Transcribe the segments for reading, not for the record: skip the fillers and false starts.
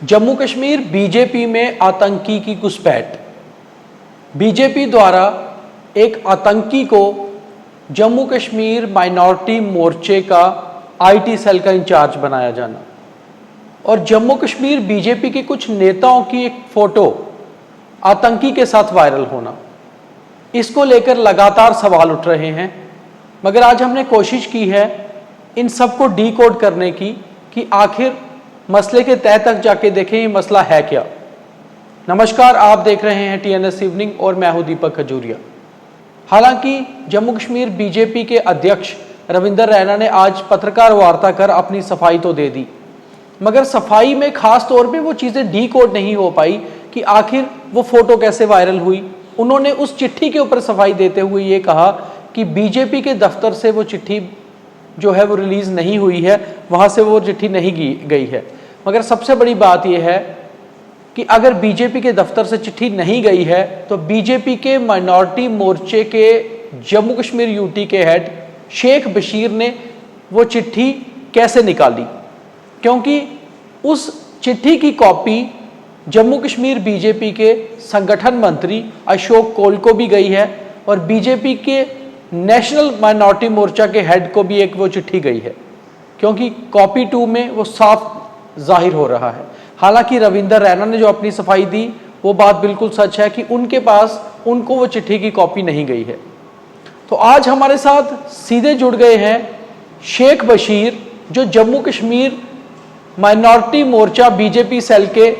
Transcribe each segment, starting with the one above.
Jammu Kashmir BJP में आतंकी की घुसपैठ। बीजेपी द्वारा एक आतंकी को जम्मू कश्मीर माइनॉरिटी मोर्चे का आईटी सेल का इंचार्ज बनाया जाना और जम्मू कश्मीर बीजेपी के कुछ नेताओं की एक फोटो आतंकी के साथ वायरल होना, इसको लेकर लगातार सवाल उठ रहे हैं। मगर आज हमने कोशिश की है इन सबको डीकोड करने की कि आखिर मसले के तह तक जाके देखें ये मसला है क्या। नमस्कार, आप देख रहे हैं TNS इवनिंग और मैं हूं दीपक खजूरिया। हालांकि जम्मू कश्मीर बीजेपी के अध्यक्ष रविंदर रैना ने आज पत्रकार वार्ता कर अपनी सफाई तो दे दी, मगर सफाई में खास तौर पे वो चीज़ें डीकोड नहीं हो पाई कि आखिर वो फोटो कैसे वायरल हुई। उन्होंने उस चिट्ठी के ऊपर सफाई देते हुए ये कहा कि बीजेपी के दफ्तर से वो चिट्ठी जो है वो रिलीज नहीं हुई है, वहां से वो चिट्ठी नहीं गई है। मगर सबसे बड़ी बात यह है कि अगर बीजेपी के दफ्तर से चिट्ठी नहीं गई है तो बीजेपी के माइनॉरिटी मोर्चे के जम्मू कश्मीर यूटी के हेड शेख बशीर ने वो चिट्ठी कैसे निकाली, क्योंकि उस चिट्ठी की कॉपी जम्मू कश्मीर बीजेपी के संगठन मंत्री अशोक कोल को भी गई है और बीजेपी के नेशनल माइनॉरिटी मोर्चा के हेड को भी एक वो चिट्ठी गई है, क्योंकि कॉपी 2 में वो साफ जाहिर हो रहा है। हालांकि रविंदर रैना ने जो अपनी सफाई दी वो बात बिल्कुल सच है कि उनके पास उनको वो चिट्ठी की कॉपी नहीं गई है। तो आज हमारे साथ सीधे जुड़ गए हैं शेख बशीर, जो जम्मू कश्मीर माइनॉरिटी मोर्चा बीजेपी सेल के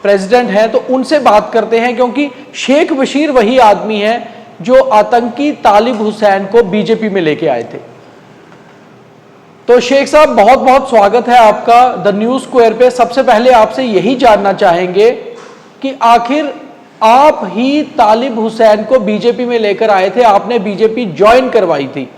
प्रेसिडेंट हैं। तो उनसे बात करते हैं, क्योंकि शेख बशीर वही आदमी है जो आतंकी तालिब हुसैन को बीजेपी में लेके आए थे। तो शेख साहब, बहुत बहुत स्वागत है आपका द न्यूज़ स्क्वायर पे। सबसे पहले आपसे यही जानना चाहेंगे कि आखिर आप ही तालिब हुसैन को बीजेपी में लेकर आए थे, आपने बीजेपी ज्वाइन करवाई थी,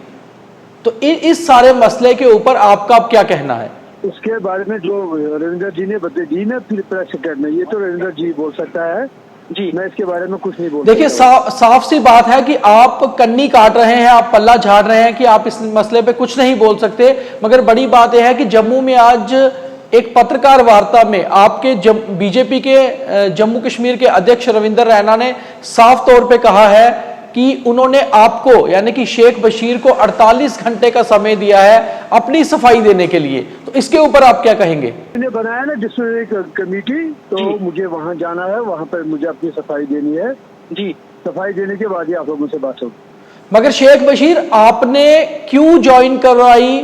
तो इस सारे मसले के ऊपर आपका क्या कहना है? उसके बारे में जो रविंदर जी ने दी ना फिर प्रेस सेक्रेटरी में, ये तो रविंदर जी बोल सकता है जी, मैं इसके बारे में कुछ नहीं बोल। देखिए, साफ सी बात है कि आप कन्नी काट रहे हैं, आप पल्ला झाड़ रहे हैं कि आप इस मसले पे कुछ नहीं बोल सकते। मगर बड़ी बात यह है कि जम्मू में आज एक पत्रकार वार्ता में आपके बीजेपी के जम्मू कश्मीर के अध्यक्ष रविंदर रैना ने साफ तौर पे कहा है कि उन्होंने आपको यानी कि शेख बशीर को 48 घंटे का समय दिया है अपनी सफाई देने के लिए। तो इसके ऊपर आप क्या कहेंगे? मैंने बनाया ना जिसमें एक कमेटी, तो मुझे वहां जाना है, वहां पर मुझे अपनी सफाई देनी है जी। सफाई देने के बाद ही आप लोगों से बात होगी। मगर शेख बशीर, आपने क्यों ज्वाइन करवाई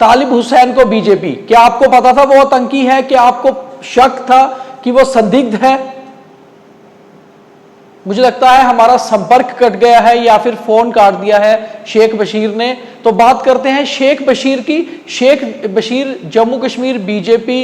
तालिब हुसैन को बीजेपी? क्या आपको पता था वो आतंकी है? क्या आपको शक था कि वो संदिग्ध है? मुझे लगता है हमारा संपर्क कट गया है या फिर फोन काट दिया है शेख बशीर ने। तो बात करते हैं शेख बशीर की। शेख बशीर जम्मू कश्मीर बीजेपी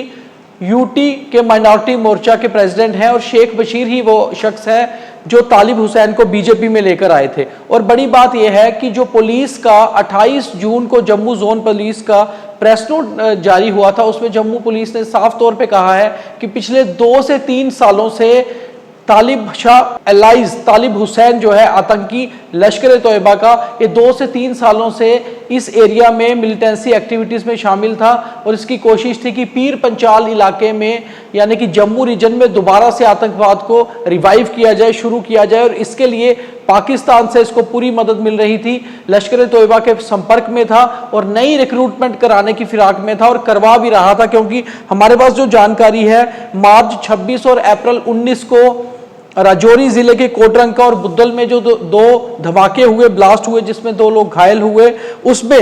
यूटी के माइनॉरिटी मोर्चा के प्रेसिडेंट हैं और शेख बशीर ही वो शख्स है जो तालिब हुसैन को बीजेपी में लेकर आए थे। और बड़ी बात यह है कि जो पुलिस का 28 जून को जम्मू जोन पुलिस का प्रेस नोट जारी हुआ था, उसमें जम्मू पुलिस ने साफ तौर पे कहा है कि पिछले 2 से 3 सालों से तालिब शाह एलाइज तालिब हुसैन जो है आतंकी लश्कर तोयबा का, ये 2 से 3 सालों से इस एरिया में मिलिटेंसी एक्टिविटीज़ में शामिल था और इसकी कोशिश थी कि पीर पंचाल इलाके में यानी कि जम्मू रीजन में दोबारा से आतंकवाद को रिवाइव किया जाए, शुरू किया जाए। और इसके लिए पाकिस्तान से इसको पूरी मदद मिल रही थी। लश्कर तोयबा के संपर्क में था और नई रिक्रूटमेंट कराने की फिराक में था और करवा भी रहा था, क्योंकि हमारे पास जो जानकारी है मार्च 26 और अप्रैल 19 को राजौरी जिले के कोटरंका और बुद्धल में जो दो धमाके हुए, ब्लास्ट हुए जिसमें 2 लोग घायल हुए, उसमें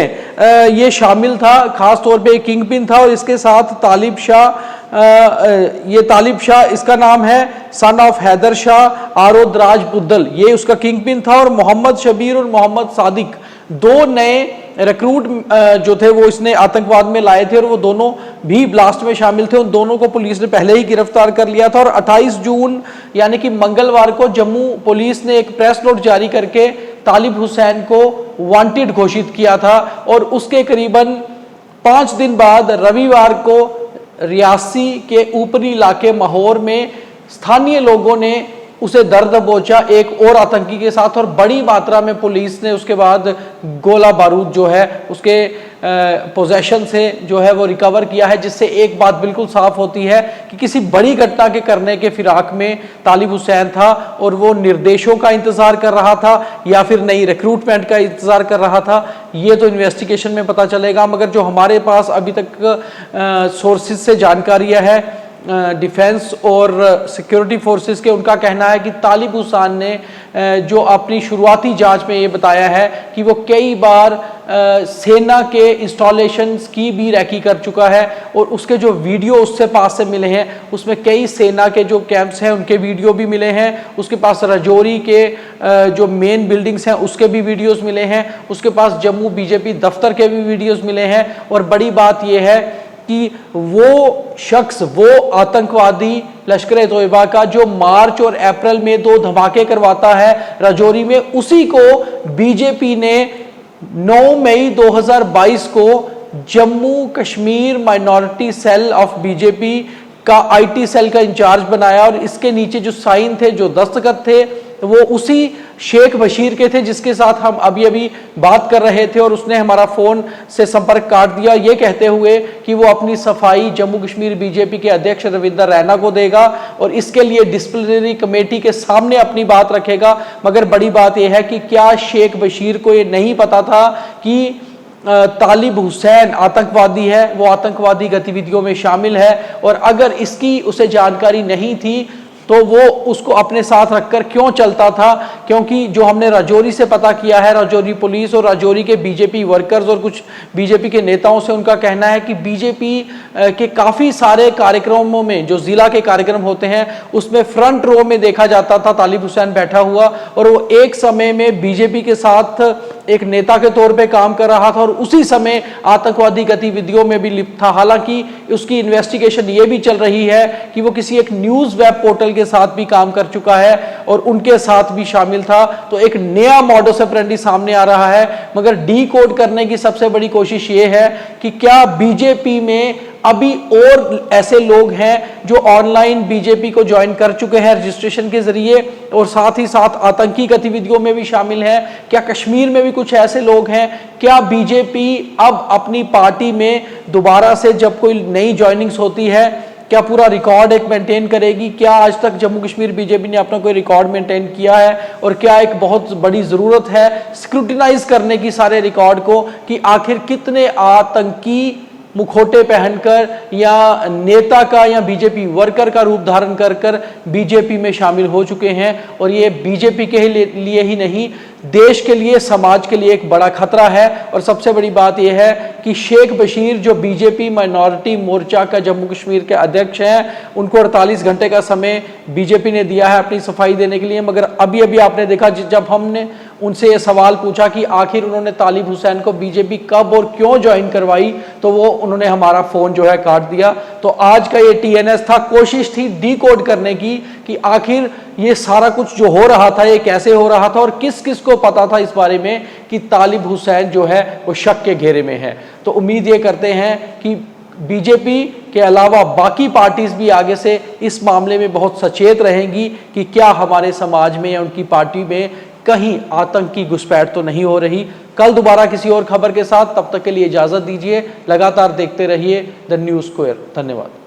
ये शामिल था। खास तौर पे एक किंग पिन था और इसके साथ तालिब शाह, ये तालिब शाह इसका नाम है, सन ऑफ हैदर शाह आरोदराज बुद्धल, ये उसका किंग पिन था। और मोहम्मद शबीर और मोहम्मद सादिक 2 नए रिक्रूट जो थे वो इसने आतंकवाद में लाए थे और वो दोनों भी ब्लास्ट में शामिल थे। उन दोनों को पुलिस ने पहले ही गिरफ्तार कर लिया था और 28 जून यानी कि मंगलवार को जम्मू पुलिस ने एक प्रेस नोट जारी करके तालिब हुसैन को वांटेड घोषित किया था। और उसके करीबन 5 दिन बाद रविवार को रियासी के ऊपरी इलाके माहौर में स्थानीय लोगों ने उसे दर्द पहुंचा एक और आतंकी के साथ, और बड़ी मात्रा में पुलिस ने उसके बाद गोला बारूद जो है उसके पोजेशन से जो है वो रिकवर किया है, जिससे एक बात बिल्कुल साफ होती है कि किसी बड़ी घटना के करने के फिराक में तालिब हुसैन था और वो निर्देशों का इंतजार कर रहा था या फिर नई रिक्रूटमेंट का इंतजार कर रहा था, ये तो इन्वेस्टिगेशन में पता चलेगा। मगर जो हमारे पास अभी तक सोर्सेज से जानकारियां है डिफेंस और सिक्योरिटी फोर्सेस के, उनका कहना है कि तालिब हुसैन ने जो अपनी शुरुआती जांच में ये बताया है कि वो कई बार सेना के इंस्टॉलेशंस की भी रैकी कर चुका है, और उसके जो वीडियो उससे पास से मिले हैं उसमें कई सेना के जो कैंप्स हैं उनके वीडियो भी मिले हैं, उसके पास राजौरी के जो मेन बिल्डिंग्स हैं उसके भी वीडियोस मिले हैं, उसके पास जम्मू बीजेपी दफ्तर के भी वीडियोस मिले हैं। और बड़ी बात यह है कि वो शख्स, वो आतंकवादी लश्कर तोयबा का जो मार्च और अप्रैल में 2 धमाके करवाता है राजौरी में, उसी को बीजेपी ने 9 मई 2022 को Jammu Kashmir minority cell of BJP का आईटी सेल का इंचार्ज बनाया, और इसके नीचे जो साइन थे, जो दस्तखत थे, वो उसी शेख बशीर के थे जिसके साथ हम अभी अभी बात कर रहे थे, और उसने हमारा फोन से संपर्क काट दिया ये कहते हुए कि वो अपनी सफाई जम्मू कश्मीर बीजेपी के अध्यक्ष रविंदर रैना को देगा और इसके लिए डिसिप्लिनरी कमेटी के सामने अपनी बात रखेगा। मगर बड़ी बात यह है कि क्या शेख बशीर को ये नहीं पता था कि तालिब हुसैन आतंकवादी है, वो आतंकवादी गतिविधियों में शामिल है, और अगर इसकी उसे जानकारी नहीं थी तो वो उसको अपने साथ रखकर क्यों चलता था? क्योंकि जो हमने राजौरी से पता किया है, राजौरी पुलिस और राजौरी के बीजेपी वर्कर्स और कुछ बीजेपी के नेताओं से उनका कहना है कि बीजेपी के काफ़ी सारे कार्यक्रमों में, जो जिला के कार्यक्रम होते हैं उसमें फ्रंट रो में देखा जाता था तालिब हुसैन बैठा हुआ, और वो एक समय में बीजेपी के साथ एक नेता के तौर पे काम कर रहा था और उसी समय आतंकवादी गतिविधियों में भी लिप्त था। हालांकि उसकी इन्वेस्टिगेशन ये भी चल रही है कि वो किसी एक न्यूज़ वेब पोर्टल के साथ भी काम कर चुका है और उनके साथ भी शामिल था। तो एक नया मॉडस ऑपरेंडी सामने आ रहा है, मगर डी कोड करने की सबसे बड़ी कोशिश ये है कि क्या बीजेपी में अभी और ऐसे लोग हैं जो ऑनलाइन बीजेपी को ज्वाइन कर चुके हैं रजिस्ट्रेशन के जरिए और साथ ही साथ आतंकी गतिविधियों में भी शामिल हैं? क्या कश्मीर में भी कुछ ऐसे लोग हैं? क्या बीजेपी अब अपनी पार्टी में दोबारा से जब कोई नई ज्वाइनिंग्स होती है, क्या पूरा रिकॉर्ड एक मेंटेन करेगी? क्या आज तक जम्मू कश्मीर बीजेपी ने अपना कोई रिकॉर्ड मेंटेन किया है? और क्या एक बहुत बड़ी जरूरत है स्क्रूटिनाइज करने की सारे रिकॉर्ड को कि आखिर कितने आतंकी मुखौटे पहनकर या नेता का या बीजेपी वर्कर का रूप धारण कर कर बीजेपी में शामिल हो चुके हैं। और ये बीजेपी के लिए ही नहीं, देश के लिए, समाज के लिए एक बड़ा खतरा है। और सबसे बड़ी बात यह है कि शेख बशीर जो बीजेपी माइनॉरिटी मोर्चा का जम्मू कश्मीर के अध्यक्ष हैं, उनको 48 घंटे का समय बीजेपी ने दिया है अपनी सफाई देने के लिए। मगर अभी अभी आपने देखा जब हमने उनसे ये सवाल पूछा कि आखिर उन्होंने तालिब हुसैन को बीजेपी कब और क्यों ज्वाइन करवाई, तो वो उन्होंने हमारा फोन जो है काट दिया। तो आज का ये टीएनएस था, कोशिश थी डी कोड करने की कि आखिर ये सारा कुछ जो हो रहा था ये कैसे हो रहा था और किस किस को पता था इस बारे में कि तालिब हुसैन जो है वो शक के घेरे में है। तो उम्मीद ये करते हैं कि बीजेपी के अलावा बाकी पार्टीज भी आगे से इस मामले में बहुत सचेत रहेंगी कि क्या हमारे समाज में या उनकी पार्टी में कहीं आतंकी घुसपैठ तो नहीं हो रही। कल दोबारा किसी और खबर के साथ, तब तक के लिए इजाजत दीजिए। लगातार देखते रहिए द न्यूज़ स्क्वायर। धन्यवाद।